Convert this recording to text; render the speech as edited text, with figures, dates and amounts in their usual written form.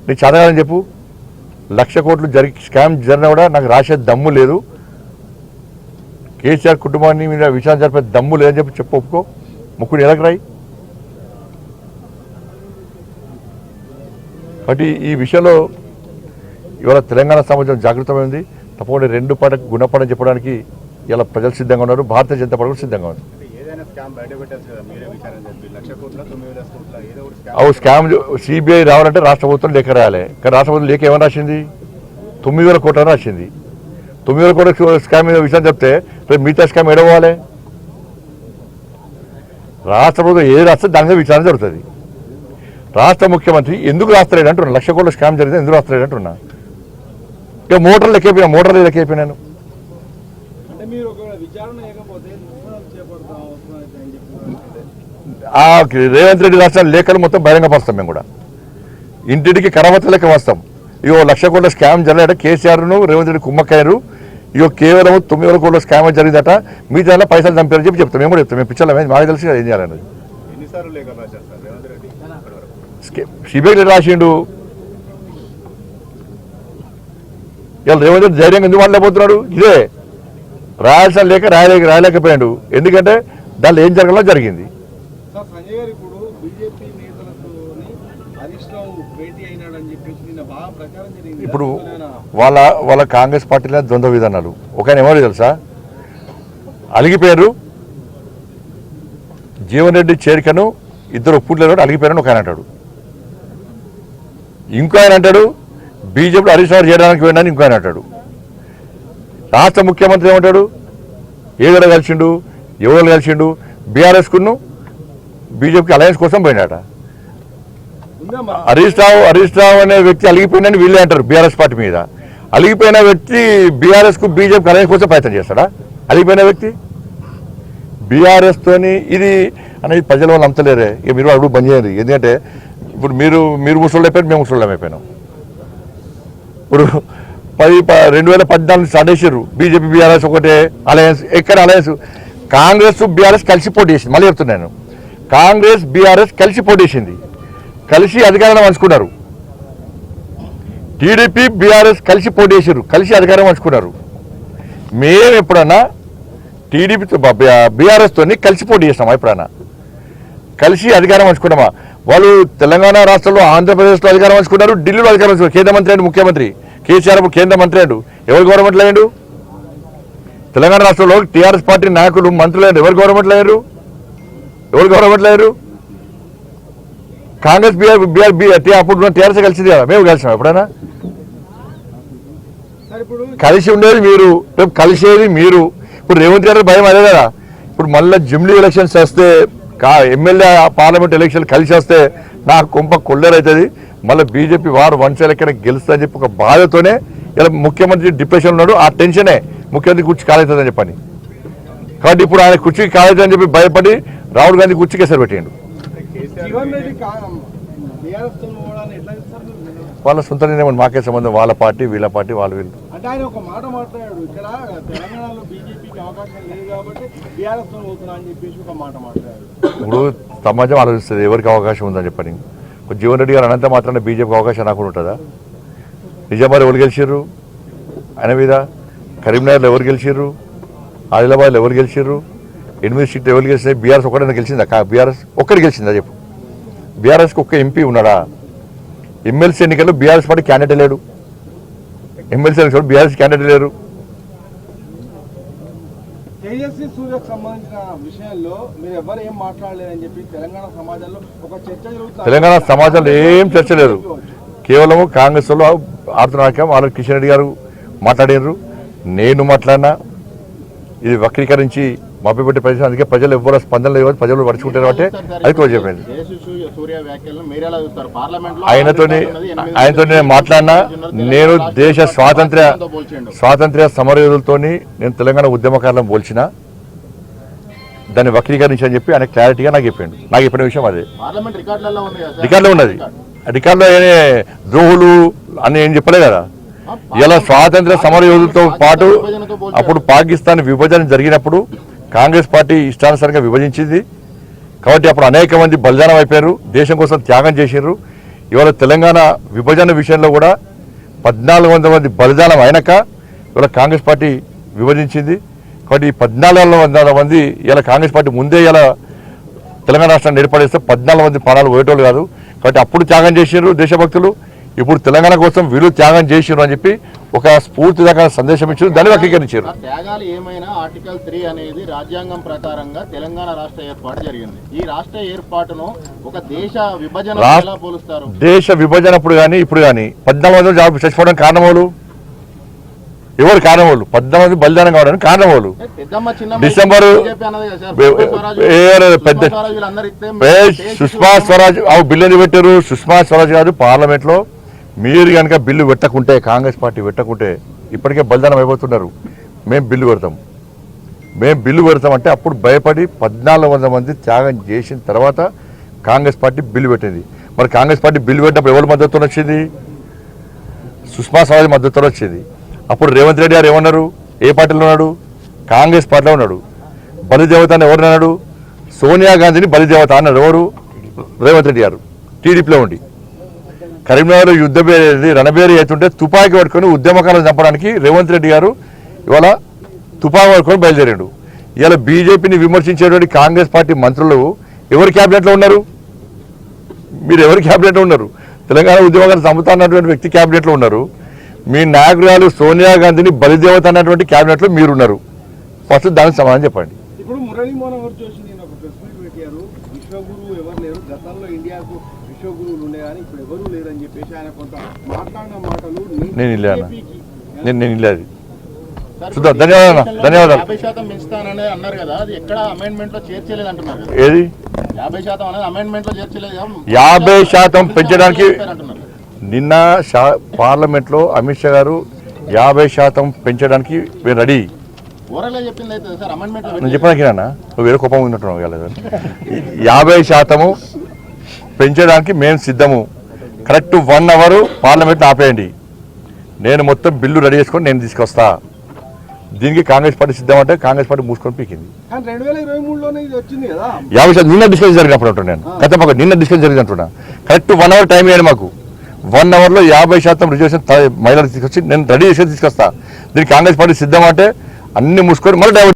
నీకు చదవాలని చెప్పు. 1,00,000 కోట్లు స్కామ్ జరిగినా కూడా నాకు రాసే దమ్ము లేదు, కేసీఆర్ కుటుంబాన్ని మీద విచారణ జరిపే దమ్ము లేదని చెప్పి ఒప్పుకో. ముక్కుని ఎలాగ రాయి. కాబట్టి ఈ విషయంలో ఇవాళ తెలంగాణ సమాజం జాగృతమైంది. తప్పకుండా 2 పార్టీలకు గుణపడని చెప్పడానికి ఇలా ప్రజలు సిద్ధంగా ఉన్నారు. భారతీయ జనతా పార్టీ కూడా సిద్ధంగా ఉంది. స్కామ్ సిబిఐ రావాలంటే రాష్ట్ర ప్రభుత్వం లేఖ రాయాలి. కానీ రాష్ట్ర ప్రభుత్వం లేఖ ఏమని రాసింది? 9,000 కోట్లని రాసింది. 9,000 కోట్ల స్కామ్ మీద విషయం చెప్తే మిగతా స్కామ్ ఏడవాలి. రాష్ట్ర ప్రభుత్వం ఏది రాస్తే దాని మీద విచారణ జరుగుతుంది. రాష్ట్ర ముఖ్యమంత్రి ఎందుకు రాస్తలేడు అంటున్నా. 1,00,000 కోట్ల స్కామ్ జరిగితే ఎందుకు రాస్తలేడు అంటున్నా. ఇక మోటార్లు లెక్కైపోయినాను. రేవంత్ రెడ్డి రాష్ట్రాల లేఖలు మొత్తం బహిరంగపరుస్తాం. మేము కూడా ఇంటింటికి కరవత్త లెక్క వస్తాం. ఇగో 1,00,000 కోట్ల స్కామ్ జరిగినట్ట కేసీఆర్ను రేవంత్ రెడ్డి కుమ్మక్కయ్యారు. ఇగో కేవలం 9,000 కోట్ల స్కామ్ జరిగిందట, మీ దానిలో పైసలు చంపారని చెప్తాం. మేము కూడా చెప్తాం. మేము పిచ్చలమే, మాకు తెలిసి ఏం చేయాలన్నది. సిబిఐ రాసిండు. ఇవాళ రేవంత్ రెడ్డి ధైర్యంగా ఎందుకు మాట్లాడబోతున్నాడు? ఇదే రాయాల్సిన లేక రాయలేకపోయాడు. ఎందుకంటే దానిలో ఏం జరగాలో జరిగింది. ఇప్పుడు వాళ్ళ కాంగ్రెస్ పార్టీలో ద్వంద్వ విధానాలు. ఒక ఆయన ఎవరు తెలుసా? అలిగిపోయారు. జీవన్ రెడ్డి చేరికను 2 ఒప్పుట్లేదు, అలిగిపోయారని ఒక ఆయన అంటాడు. ఇంకో ఆయన అంటాడు బీజేపీ హరీష్ రావు చేయడానికి వెళ్ళాలని ఇంకో ఆయన అంటాడు. రాష్ట్ర ముఖ్యమంత్రి ఏమంటాడు? ఏదో కలిసిండు, ఎవరు కలిసిండు? బీఆర్ఎస్కును బీజేపీకి అలయన్స్ కోసం పోయినాట. హరీష్ రావు అనే వ్యక్తి అలిగిపోయినని వీళ్ళే అంటారు బీఆర్ఎస్ పార్టీ మీద. అలిగిపోయిన వ్యక్తి బీఆర్ఎస్కు బీజేపీకి అలయన్స్ కోసం ప్రయత్నం చేస్తాడా? అలిగిపోయిన వ్యక్తి బీఆర్ఎస్ తోని ఇది అనేది ప్రజల వాళ్ళు నమ్మలేరే. ఇక మీరు అడుగు బంద్ చేయండి. ఎందుకంటే ఇప్పుడు మీరు ముసళ్ళు అయిపోయారు, మేము ముసళ్ళు అయిపోయినాం. ఇప్పుడు 2014 స్టార్ట్ చేసారు బీజేపీ బీఆర్ఎస్ ఒకటే అలయన్స్. ఎక్కడ అలయన్స్? కాంగ్రెస్ బీఆర్ఎస్ కలిసి పోటీ చేసింది. మళ్ళీ చెప్తున్నాను, కాంగ్రెస్ బీఆర్ఎస్ కలిసి పోటీ చేసింది, కలిసి అధికారాన్ని పంచుకున్నారు. టీడీపీ బీఆర్ఎస్ కలిసి పోటీ చేశారు, కలిసి అధికారం పంచుకున్నారు. మేము ఎప్పుడన్నా టీడీపీతో బీఆర్ఎస్ తోని కలిసి పోటీ చేస్తామా? ఎప్పుడన్నా కలిసి అధికారం పంచుకున్నామా? వాళ్ళు తెలంగాణ రాష్ట్రంలో ఆంధ్రప్రదేశ్లో అధికారం పంచుకున్నారు, ఢిల్లీలో అధికారం పంచుకున్నారు. కేంద్ర మంత్రి అండి, ముఖ్యమంత్రి కేసీఆర్ కేంద్ర మంత్రి అండు. ఎవరు గవర్నమెంట్లో అయ్యాడు? తెలంగాణ రాష్ట్రంలో టీఆర్ఎస్ పార్టీ నాయకులు మంత్రులు అయ్యారు. ఎవరు గవర్నమెంట్లో అయ్యారు? కాంగ్రెస్ అప్పుడు టీఆర్ఎస్ కలిసింది కదా, మేము కలిసాం. ఎప్పుడైనా కలిసి ఉండేది మీరు, రేపు కలిసేది మీరు. ఇప్పుడు రేవంత్ రెడ్డి భయం అదే కదా. ఇప్పుడు మళ్ళీ జమిలీ ఎలక్షన్స్ వస్తే, ఎమ్మెల్యే పార్లమెంట్ ఎలక్షన్ కలిసి వస్తే నాకు కొంప కొల్లేరైతుంది. మళ్ళీ బీజేపీ వారు 1 సైడ్ ఎక్కడ గెలుస్తుందని చెప్పి ఒక బాధతోనే ఇలా ముఖ్యమంత్రి డిప్రెషన్ ఉన్నాడు. ఆ టెన్షనే ముఖ్యమంత్రి కుర్చీ కాలేతుందని చెప్పని. కాబట్టి ఇప్పుడు ఆయన కుర్చీకి కాలేదని చెప్పి భయపడి రాహుల్ గాంధీ కుర్చీకి ఎసరు పెట్టిండు. వాళ్ళ సొంత నిర్ణయం, మాకే సంబంధం. వాళ్ళ పార్టీ, వీళ్ళ పార్టీ, వాళ్ళు వీళ్ళు. ఇప్పుడు సమాజం ఆలోచిస్తుంది ఎవరికి అవకాశం ఉందని చెప్పని. జీవన్ రెడ్డి గారు అనంత మాత్రాన బీజేపీకి అవకాశం రాకుండా ఉంటుందా? నిజామాబాద్ ఎవరు గెలిచారు ఆయన మీద? కరీంనగర్లో ఎవరు గెలిచారు? ఆదిలాబాద్లో ఎవరు గెలిచారు? 8 సీట్లు ఎవరు గెలిచినాయి? బీఆర్ఎస్ ఒక్కడైనా గెలిచిందా? బీఆర్ఎస్ ఒక్కటి గెలిచిందా చెప్పు? బీఆర్ఎస్కి ఒక్క ఎంపీ ఉన్నాడా? ఎమ్మెల్సీ ఎన్నికల్లో బీఆర్ఎస్ పార్టీ క్యాండిడేట్ లేడు. ఎమ్మెల్సీ ఎన్నికల్లో బీఆర్ఎస్ క్యాండిడేట్ లేరు. తెలంగాణ సమాజంలో ఏం చర్చ లేదు. కేవలం కాంగ్రెస్ వాళ్ళు ఆడుతున్న వాళ్ళు కిషన్ రెడ్డి గారు మాట్లాడారు, నేను మాట్లాడినా. ఇది వక్రీకరించి మభ్యపెట్టే ప్రదేశం. అందుకే ప్రజలు ఎవరు స్పందన లేదు, ప్రజలు పడుచుకుంటారు అంటే అది కూడా చెప్పండి. ఆయనతో నేను మాట్లాడినా. నేను దేశ స్వాతంత్ర్య సమరయోధులతో నేను తెలంగాణ ఉద్యమకారులను పోల్చిన, దాన్ని వక్రీకరించి అని చెప్పి ఆయన క్లారిటీగా నాకు చెప్పాడు. నాకు చెప్పిన విషయం అదే రికార్డులో ఉన్నది. రికార్డులో ఏనే ద్రోహులు అని ఏం చెప్పలే కదా. ఇలా స్వాతంత్ర్య సమరయోధులతో పాటు అప్పుడు పాకిస్తాన్ విభజన జరిగినప్పుడు కాంగ్రెస్ పార్టీ ఇష్టానుసారంగా విభజించింది. కాబట్టి అప్పుడు అనేక మంది బలిదానం అయిపోయారు, దేశం కోసం త్యాగం చేశారు. ఇవాళ తెలంగాణ విభజన విషయంలో కూడా 1400 మంది బలిదానం అయినాక ఇవాళ కాంగ్రెస్ పార్టీ విభజించింది. కాబట్టి ఈ 1400 మంది ఇలా కాంగ్రెస్ పార్టీ ముందే ఇలా తెలంగాణ రాష్ట్రాన్ని ఏర్పడేస్తే 14 మంది ప్రాణాలు పోయేటోళ్ళు కాదు. కాబట్టి అప్పుడు త్యాగం చేసినారు దేశభక్తులు, ఇప్పుడు తెలంగాణ కోసం వీళ్ళు త్యాగం చేసినారు అని చెప్పి ఒక స్ఫూర్తిదాయక సందేశం ఇచ్చారు, దాన్ని వక్రీకరించారు. త్యాగాలు ఏమైనా ఆర్టికల్ 3 అనేది రాజ్యాంగం ప్రకారంగా తెలంగాణ రాష్ట్ర ఏర్పాటు జరిగింది. ఈ రాష్ట్ర ఏర్పాటును ఒక దేశ విభజన ఎలా పోలుస్తారు? దేశ విభజన అప్పుడు కానీ ఇప్పుడు కానీ 14 మంది చచ్చిపోవడం కారణం వాళ్ళు ఎవరు? కారణం వాళ్ళు 14 మంది బలిదానం కావడానికి కారణం వాళ్ళు. డిసెంబర్ సుష్మా స్వరాజ్ బిల్లు పెట్టారు. సుష్మా స్వరాజ్ గారు పార్లమెంట్ లో మీరు కనుక బిల్లు పెట్టకుంటే, కాంగ్రెస్ పార్టీ పెట్టకుంటే ఇప్పటికే బలిదానం అయిపోతున్నారు. మేము బిల్లు పెడతాం అంటే అప్పుడు భయపడి 1400 మంది త్యాగం చేసిన తర్వాత కాంగ్రెస్ పార్టీ బిల్లు పెట్టింది. మరి కాంగ్రెస్ పార్టీ బిల్లు పెట్టినప్పుడు ఎవరి మద్దతుతో వచ్చింది? సుష్మా స్వరాజ్ మద్దతుతో వచ్చింది. అప్పుడు రేవంత్ రెడ్డి గారు ఏమన్నారు? ఏ పార్టీలో ఉన్నాడు? కాంగ్రెస్ పార్టీలో ఉన్నాడు. బలిదేవత అని ఎవరు అన్నాడు? సోనియా గాంధీని బలిదేవత అన్నాడు. ఎవరు? రేవంత్ రెడ్డి గారు టీడీపీలో ఉండి. కరీంనగర్లో యుద్ధ రణబేరి అవుతుంటే తుపాకీ పట్టుకొని ఉద్యమకాలను చంపడానికి రేవంత్ రెడ్డి గారు ఇవాళ తుపాకీ పట్టుకొని బయలుదేరాడు. ఇవాళ బీజేపీని విమర్శించేటువంటి కాంగ్రెస్ పార్టీ మంత్రులు ఎవరి క్యాబినెట్లో ఉన్నారు? మీరు ఎవరి క్యాబినెట్లో ఉన్నారు? తెలంగాణ ఉద్యమకాలను చంపుతా అన్నటువంటి వ్యక్తి క్యాబినెట్లో ఉన్నారు. మీ నాయకురాలు సోనియా గాంధీని బలిదేవత అన్నటువంటి క్యాబినెట్లో మీరున్నారు. ఫస్ట్ దానికి సమాధానం చెప్పండి. ఇప్పుడు మురళీ మనోహర్ జోషి నేను ఒక ప్రెస్ మీట్ పెట్టారు. విశ్వగురువు ఎవరు లేరు, గతంలో ఇండియాకు విశ్వగురువులు ఉండే కానీ ఇప్పుడు ఎవరు లేరని చెప్పేసి ఆయన కొంత మాట్లాడిన మాటలు నేను ఇల్లేదు. చూద్దాం. ధన్యవాదాలు. 50% పెంచుతానని అన్నారు కదా, అది ఎక్కడ అమెండ్మెంట్ లో చేర్చలేదు అంటున్నారు కదా. ఏది 50% అనేది అమెండ్మెంట్ లో చేర్చలేదు. 50% పెంచడానికి నిన్న పార్లమెంట్లో అమిత్ షా గారు 50% పెంచడానికి మేము రెడీ. నేను చెప్పడానికి నువ్వు వేరే కోపం ఉన్నట్టున్నావు కదా. 50% పెంచడానికి మేము సిద్ధము. కరెక్ట్ 1 అవర్ పార్లమెంట్లో ఆపేయండి. నేను మొత్తం బిల్లు రెడీ చేసుకొని నేను తీసుకొస్తా. దీనికి కాంగ్రెస్ పార్టీ సిద్ధం అంటే కాంగ్రెస్ పార్టీ మూసుకొని పీకింది. 50% నిన్న డిస్కషన్ జరిగినప్పుడు అంటున్నాను నేను. గత నిన్న డిస్కషన్ జరిగింది అంటున్నా. కరెక్ట్ 1 అవర్ టైం ఇవ్వండి మాకు. 1 అవర్లో 50% రిజర్వేషన్ మహిళలు తీసుకొచ్చి నేను రెడీ చేసి తీసుకొస్తా. దీనికి కాంగ్రెస్ పార్టీ సిద్ధం అంటే అన్ని మూసుకొని మళ్ళీ